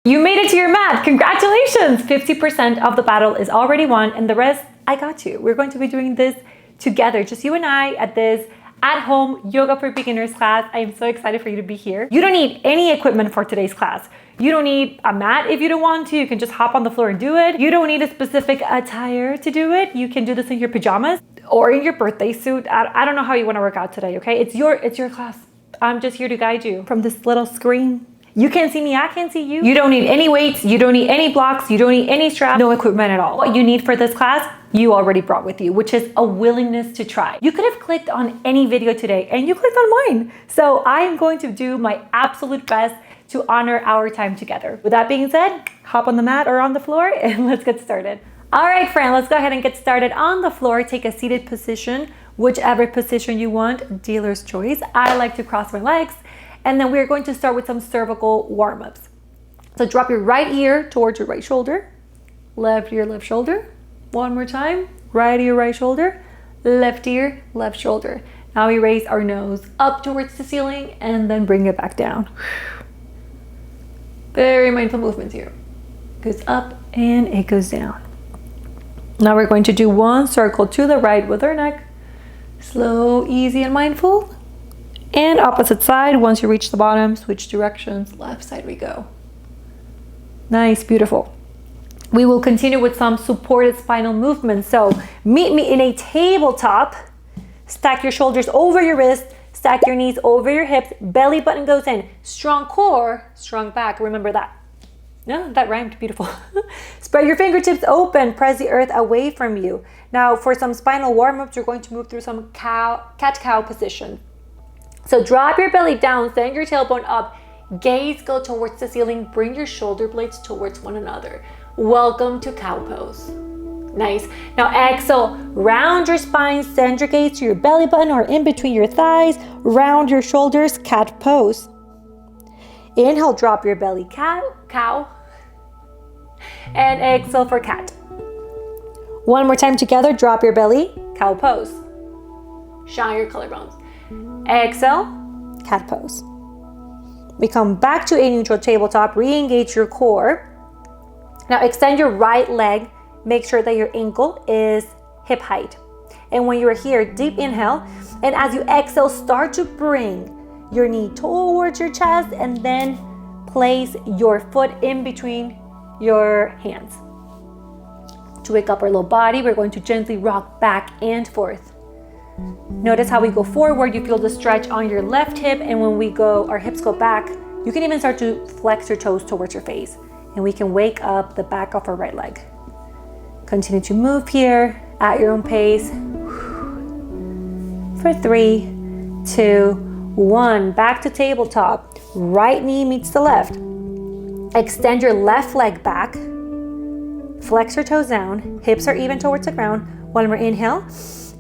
You made it to your mat. Congratulations! 50% of the battle is already won, and the rest, I got you. We're going to be doing this together, just you and I, at this at-home Yoga for Beginners class. I am so excited for you to be here. You don't need any equipment for today's class. You don't need a mat if you don't want to. You can just hop on the floor and do it. You don't need a specific attire to do it. You can do this in your pajamas or in your birthday suit. I don't know how you want to work out today, okay? It's your class. I'm just here to guide you from this little screen. You can't see me, I can't see you. You don't need any weights, you don't need any blocks, you don't need any straps, no equipment at all. What you need for this class, you already brought with you, which is a willingness to try. You could have clicked on any video today and you clicked on mine. So I am going to do my absolute best to honor our time together. With that being said, hop on the mat or on the floor and let's get started. All right, friend, let's go ahead and get started on the floor. Take a seated position, whichever position you want, dealer's choice. I like to cross my legs. And then we're going to start with some cervical warm-ups. So drop your right ear towards your right shoulder, left ear, left shoulder. One more time, right ear, right shoulder, left ear, left shoulder. Now we raise our nose up towards the ceiling and then bring it back down. Very mindful movements here. Goes up and it goes down. Now we're going to do one circle to the right with our neck. Slow, easy, and mindful. And opposite side, once you reach the bottom, switch directions, left side we go. Nice, beautiful. We will continue with some supported spinal movements. So meet me in a tabletop. Stack your shoulders over your wrist, stack your knees over your hips, belly button goes in. Strong core, strong back, remember that. Yeah, that rhymed, beautiful. Spread your fingertips open, press the earth away from you. Now for some spinal warm-ups, you're going to move through some cat-cow position. So drop your belly down, send your tailbone up, gaze go towards the ceiling, bring your shoulder blades towards one another. Welcome to cow pose. Nice. Now exhale, round your spine, send your gaze to your belly button or in between your thighs, round your shoulders, cat pose. Inhale, drop your belly, cow. And exhale for cat. One more time together, drop your belly, cow pose. Shine your collarbones. Exhale, cat pose. We come back to a neutral tabletop, re-engage your core. Now extend your right leg, make sure that your ankle is hip height. And when you're here, deep inhale, and as you exhale, start to bring your knee towards your chest and then place your foot in between your hands. To wake up our low body, we're going to gently rock back and forth. Notice how we go forward, you feel the stretch on your left hip, and when our hips go back, you can even start to flex your toes towards your face, and we can wake up the back of our right leg. Continue to move here at your own pace. For 3, 2, 1, back to tabletop. Right knee meets the left. Extend your left leg back. Flex your toes down, hips are even towards the ground. One more inhale.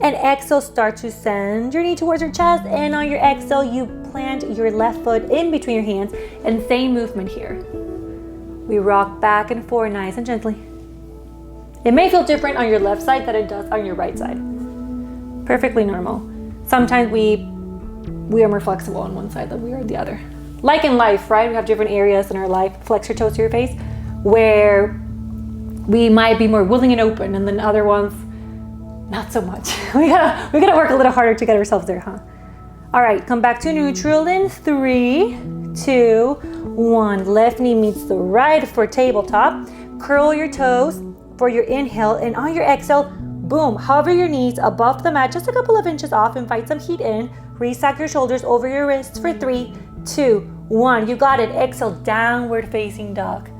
And exhale, start to send your knee towards your chest. And on your exhale, you plant your left foot in between your hands. And same movement here. We rock back and forth nice and gently. It may feel different on your left side than it does on your right side. Perfectly normal. Sometimes we are more flexible on one side than we are the other. Like in life, right? We have different areas in our life. Flex your toes to your face where we might be more willing and open, and then other ones, not so much. We gotta work a little harder to get ourselves there, huh? All right, come back to neutral in 3, 2, 1. Left knee meets the right for tabletop. Curl your toes for your inhale, and on your exhale, boom, hover your knees above the mat, just a couple of inches off. Invite some heat in. Restack your shoulders over your wrists for 3, 2, 1. You got it. Exhale, downward facing dog.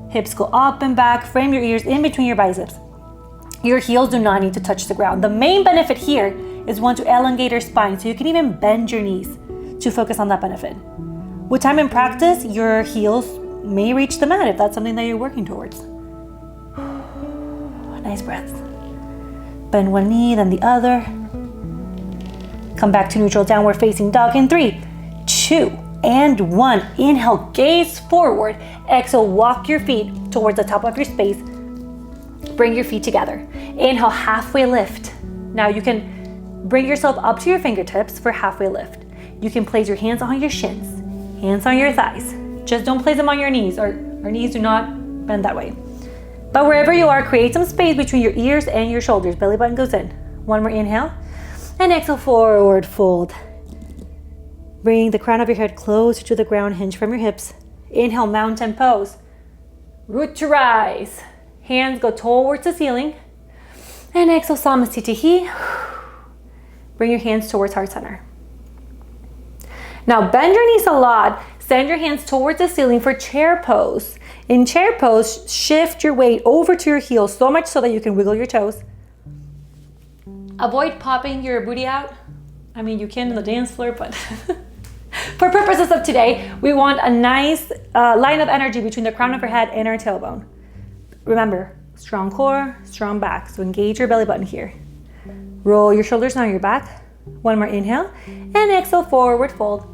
Hips go up and back. Frame your ears in between your biceps. Your heels do not need to touch the ground. The main benefit here is one, to elongate your spine, so you can even bend your knees to focus on that benefit. With time and practice, your heels may reach the mat if that's something that you're working towards. Nice breaths. Bend one knee, then the other. Come back to neutral downward facing dog in 3, 2, and 1. Inhale, gaze forward. Exhale, walk your feet towards the top of your space. Bring your feet together. Inhale, halfway lift. Now you can bring yourself up to your fingertips for halfway lift. You can place your hands on your shins, hands on your thighs. Just don't place them on your knees or Our knees do not bend that way. But wherever you are, create some space between your ears and your shoulders. Belly button goes in. One more inhale. And exhale, forward fold. Bring the crown of your head closer to the ground, hinge from your hips. Inhale, mountain pose. Root to rise. Hands go towards the ceiling. And exhale, Samasthiti. Bring your hands towards heart center. Now bend your knees a lot. Send your hands towards the ceiling for chair pose. In chair pose, shift your weight over to your heels so much so that you can wiggle your toes. Avoid popping your booty out. I mean, you can on the dance floor, but for purposes of today, we want a nice line of energy between the crown of your head and our tailbone. Remember, strong core, strong back. So engage your belly button here. Roll your shoulders down your back. One more inhale. And exhale, forward fold.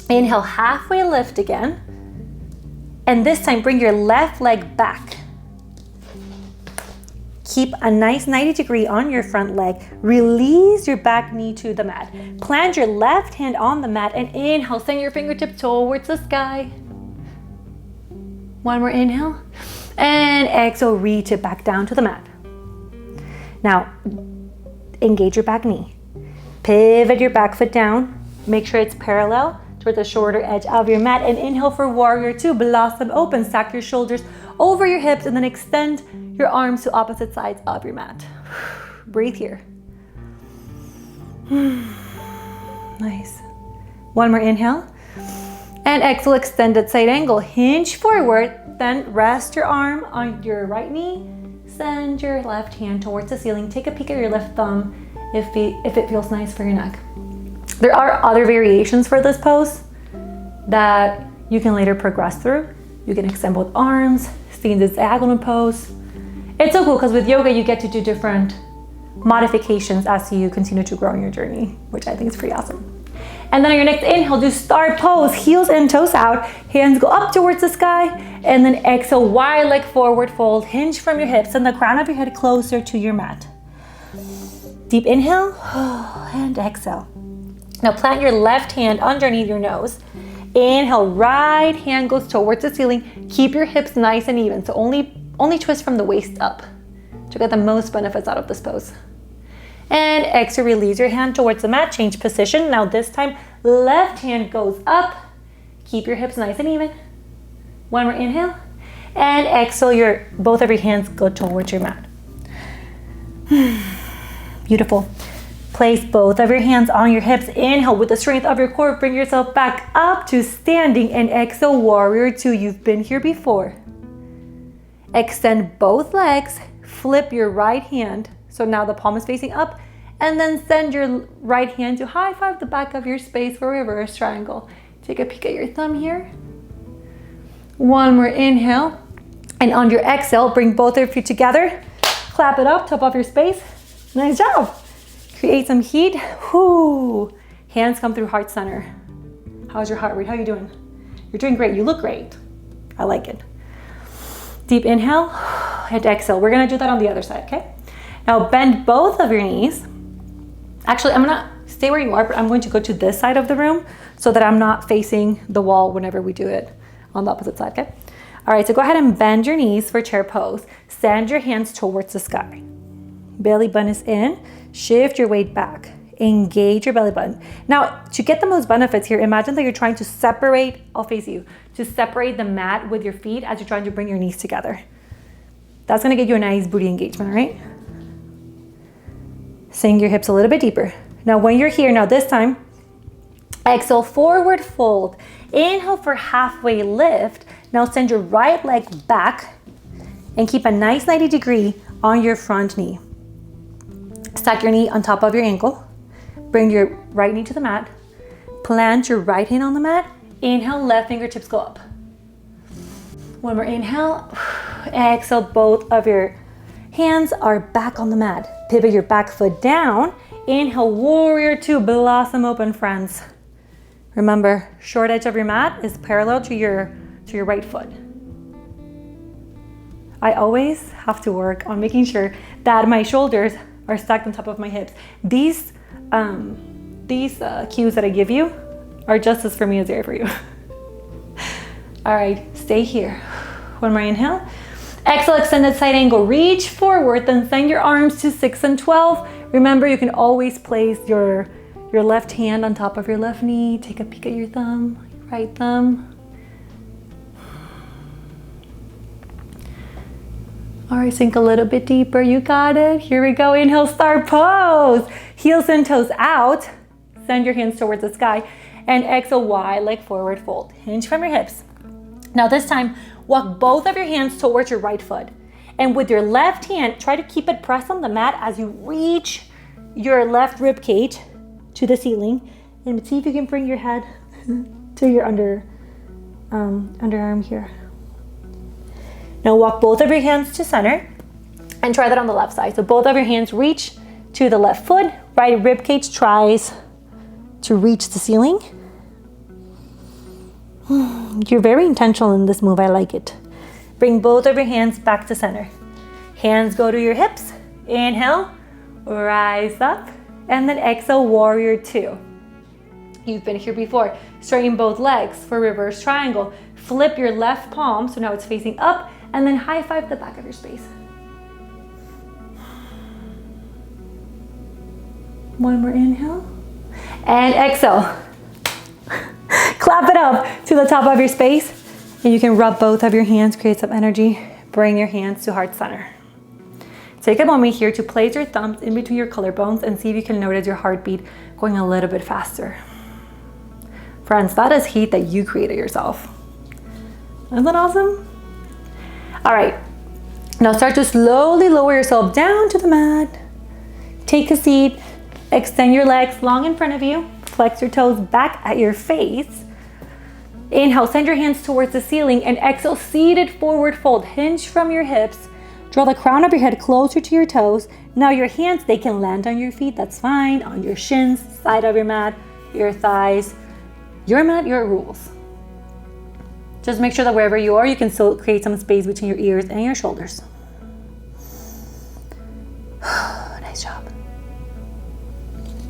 Inhale, halfway lift again. And this time, bring your left leg back. Keep a nice 90 degree on your front leg. Release your back knee to the mat. Plant your left hand on the mat and inhale, send your fingertip towards the sky. One more inhale. And exhale, reach it back down to the mat. Now, engage your back knee. Pivot your back foot down. Make sure it's parallel towards the shorter edge of your mat. And inhale for warrior two. Blossom open. Stack your shoulders over your hips and then extend your arms to opposite sides of your mat. Breathe here. Nice. One more inhale. And exhale, extended side angle. Hinge forward. Then rest your arm on your right knee. Send your left hand towards the ceiling. Take a peek at your left thumb if it feels nice for your neck. There are other variations for this pose that you can later progress through. You can extend both arms, stay in this diagonal pose. It's so cool because with yoga, you get to do different modifications as you continue to grow in your journey, which I think is pretty awesome. And then on your next inhale, do star pose, heels in, toes out, hands go up towards the sky, and then exhale, wide leg forward fold, hinge from your hips, and the crown of your head closer to your mat. Deep inhale, and exhale. Now plant your left hand underneath your nose. Inhale, right hand goes towards the ceiling. Keep your hips nice and even, so only twist from the waist up to get the most benefits out of this pose. And exhale, release your hand towards the mat, change position. Now this time, left hand goes up. Keep your hips nice and even. One more inhale. And exhale, both of your hands go towards your mat. Beautiful. Place both of your hands on your hips. Inhale with the strength of your core. Bring yourself back up to standing and exhale, warrior two. You've been here before. Extend both legs. Flip your right hand. So now the palm is facing up, and then send your right hand to high five the back of your space for reverse triangle. Take a peek at your thumb here. One more inhale. And on your exhale, bring both of your feet together. Clap it up, top of your space. Nice job. Create some heat. Whoo. Hands come through heart center. How's your heart rate? How are you doing? You're doing great. You look great. I like it. Deep inhale and exhale. We're gonna do that on the other side, okay? Now bend both of your knees. Actually, I'm gonna stay where you are, but I'm going to go to this side of the room so that I'm not facing the wall whenever we do it on the opposite side, okay? All right, so go ahead and bend your knees for chair pose. Send your hands towards the sky. Belly button is in. Shift your weight back. Engage your belly button. Now, to get the most benefits here, imagine that you're trying to separate, I'll face you, to separate the mat with your feet as you're trying to bring your knees together. That's gonna get you a nice booty engagement, all right? Sink your hips a little bit deeper. Now when you're here, now this time, exhale, forward fold. Inhale for halfway lift. Now send your right leg back and keep a nice 90 degree on your front knee. Stack your knee on top of your ankle. Bring your right knee to the mat. Plant your right hand on the mat. Inhale, left fingertips go up. One more inhale. Exhale, both of your hands are back on the mat. Pivot your back foot down. Inhale, warrior two, blossom open, friends. Remember, short edge of your mat is parallel to your right foot. I always have to work on making sure that my shoulders are stacked on top of my hips. These cues that I give you are just as for me as they are for you. All right, stay here. One more inhale. Exhale, extended side angle. Reach forward, then send your arms to 6 and 12. Remember, you can always place your left hand on top of your left knee. Take a peek at your thumb, right thumb. All right, sink a little bit deeper. You got it. Here we go. Inhale, star pose. Heels and toes out. Send your hands towards the sky. And exhale, wide leg forward fold. Hinge from your hips. Now this time, walk both of your hands towards your right foot. And with your left hand, try to keep it pressed on the mat as you reach your left rib cage to the ceiling. And see if you can bring your head to your underarm here. Now walk both of your hands to center and try that on the left side. So both of your hands reach to the left foot, right rib cage tries to reach the ceiling. You're very intentional in this move, I like it. Bring both of your hands back to center. Hands go to your hips. Inhale, rise up, and then exhale, warrior two. You've been here before. Straighten both legs for reverse triangle. Flip your left palm, so now it's facing up, and then high five the back of your space. One more inhale, and exhale. Clap it up to the top of your space, and you can rub both of your hands, create some energy. Bring your hands to heart center. Take a moment here to place your thumbs in between your collarbones and see if you can notice your heartbeat going a little bit faster. Friends, that is heat that you created yourself. Isn't that awesome? All right, now start to slowly lower yourself down to the mat. Take a seat, extend your legs long in front of you, flex your toes back at your face. Inhale, send your hands towards the ceiling, and exhale, seated forward fold. Hinge from your hips. Draw the crown of your head closer to your toes. Now your hands, they can land on your feet, that's fine, on your shins, side of your mat, your thighs. Your mat, your rules. Just make sure that wherever you are, you can still create some space between your ears and your shoulders. Nice job.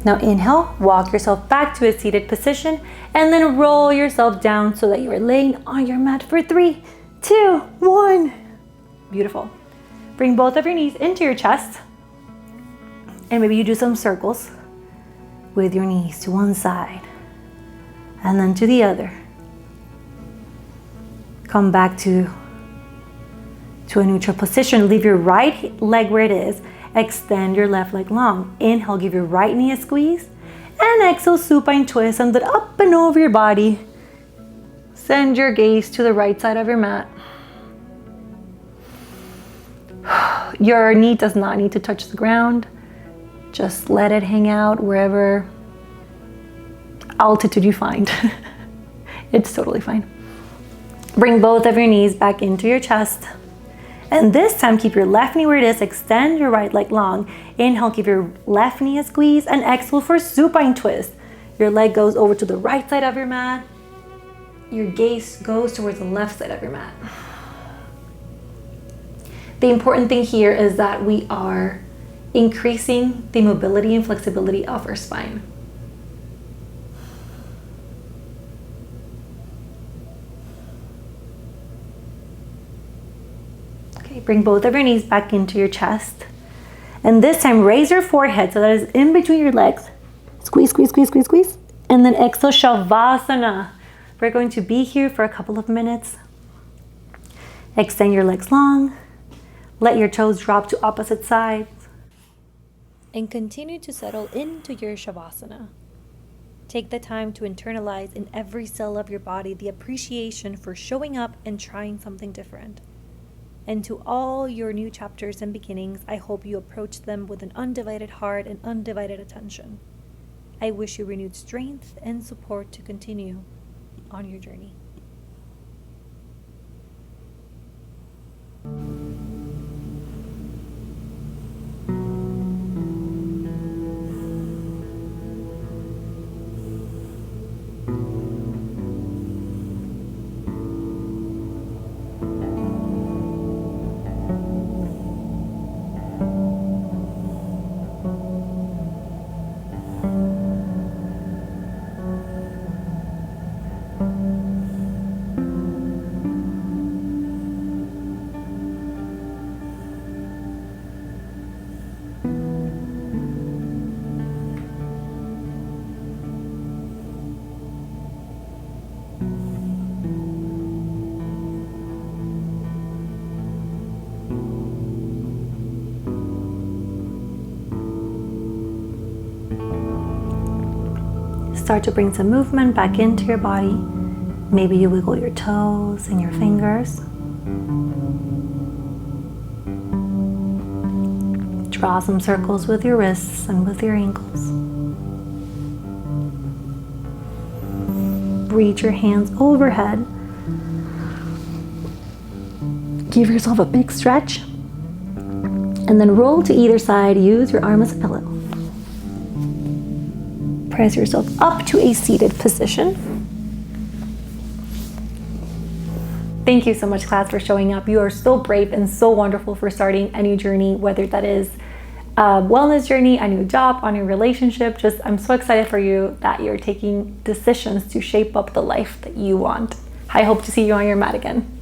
Now inhale, walk yourself back to a seated position, and then roll yourself down so that you are laying on your mat for 3, 2, 1. Beautiful. Bring both of your knees into your chest, and maybe you do some circles with your knees to one side and then to the other. Come back to a neutral position. Leave your right leg where it is. Extend your left leg long. Inhale, give your right knee a squeeze. And exhale, supine twist. Send it up and over your body. Send your gaze to the right side of your mat. Your knee does not need to touch the ground. Just let it hang out wherever altitude you find. It's totally fine. Bring both of your knees back into your chest. And this time, keep your left knee where it is. Extend your right leg long. Inhale, give your left knee a squeeze. And exhale for supine twist. Your leg goes over to the right side of your mat. Your gaze goes towards the left side of your mat. The important thing here is that we are increasing the mobility and flexibility of our spine. Bring both of your knees back into your chest. And this time, raise your forehead so that it's in between your legs. Squeeze, squeeze, squeeze, squeeze, squeeze. And then exhale, Shavasana. We're going to be here for a couple of minutes. Extend your legs long. Let your toes drop to opposite sides. And continue to settle into your Shavasana. Take the time to internalize in every cell of your body the appreciation for showing up and trying something different. And to all your new chapters and beginnings, I hope you approach them with an undivided heart and undivided attention. I wish you renewed strength and support to continue on your journey. start to bring some movement back into your body. Maybe you wiggle your toes and your fingers. Draw some circles with your wrists and with your ankles. Reach your hands overhead. Give yourself a big stretch. And then roll to either side. Use your arm as a pillow. Press yourself up to a seated position. Thank you so much, class, for showing up. You are so brave and so wonderful for starting a new journey, whether that is a wellness journey, a new job, a new relationship. I'm so excited for you that you're taking decisions to shape up the life that you want. I hope to see you on your mat again.